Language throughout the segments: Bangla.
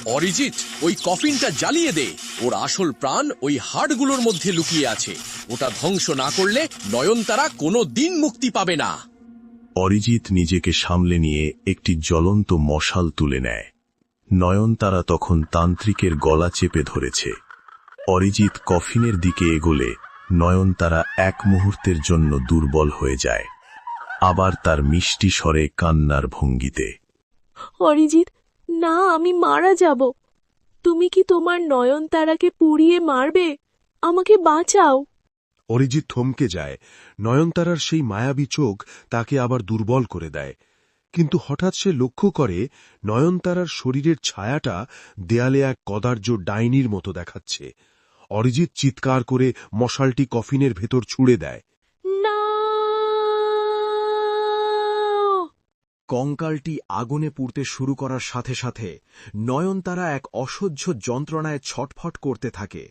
অরিজিৎ, ওই কফিনটা জ্বালিয়ে দে। ওর আসল প্রাণ ওই হাড়গুলোর মধ্যে লুকিয়ে আছে। ওটা ধ্বংস না করলে নয়নতারা কোনো দিন মুক্তি পাবে না। অরিজিৎ নিজেকে সামলে নিয়ে একটি জ্বলন্ত মশাল তুলে নেয়। নয়নতারা তখন তান্ত্রিকের গলা চেপে ধরেছে। অরিজিৎ কফিনের দিকে এগোলে নয়নতারা এক মুহূর্তের জন্য দুর্বল হয়ে যায়, আবার তার মিষ্টি স্বরে কান্নার ভঙ্গিতে। অরিজিৎ, না, আমি মারা যাব। তুমি কি তোমার নয়নতারাকে পুড়িয়ে মারবে? আমাকে বাঁচাও। অরিজিৎ থমকে যায়। নয়নতারার সেই মায়াবী চোখ তাকে আবার দুর্বল করে দেয়। কিন্তু হঠাৎ সে লক্ষ্য করে নয়নতারার শরীরের ছায়াটা দেয়ালে এক কদার্য ডাইনির মতো দেখাচ্ছে। অরিজিৎ চিৎকার করে মশালটি কফিনের ভেতর ছুঁড়ে দেয়। না! কঙ্কালটি আগুনে পুড়তে শুরু করার সাথে সাথে নয়নতারা এক অসহ্য যন্ত্রণায় ছটফট করতে থাকে।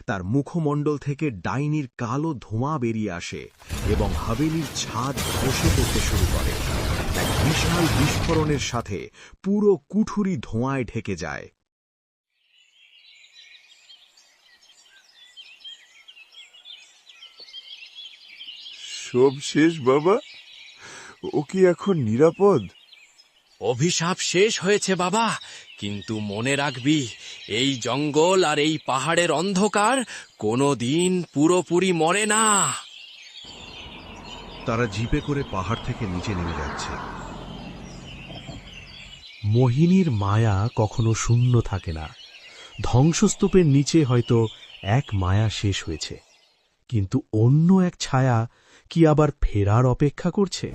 তার মুখমণ্ডল থেকে ডাইনির কালো ধোঁয়া বেরিয়ে আসে এবং হাভেলির ছাদ ধসে পড়তে শুরু করে। এক বিশাল বিস্ফোরণের সাথে পুরো কুঠুরি ধোঁয়ায় ঢেকে যায়। সব শেষ বাবা? ও কি এখন নিরাপদ? অভিশাপ শেষ হয়েছে বাবা, কিন্তু মনে রাখবি, এই জঙ্গল আর এই পাহাড়ের অন্ধকার কোনোদিন পুরোপুরি মরে না। তারা জিপে করে পাহাড় থেকে নিচে নেমে যাচ্ছে। মোহিনীর মায়া কখনো শূন্য থাকে না। ধ্বংসস্তূপের নিচে হয়তো এক মায়া শেষ হয়েছে, কিন্তু অন্য এক ছায়া কি আবার ফেরার অপেক্ষা করছে?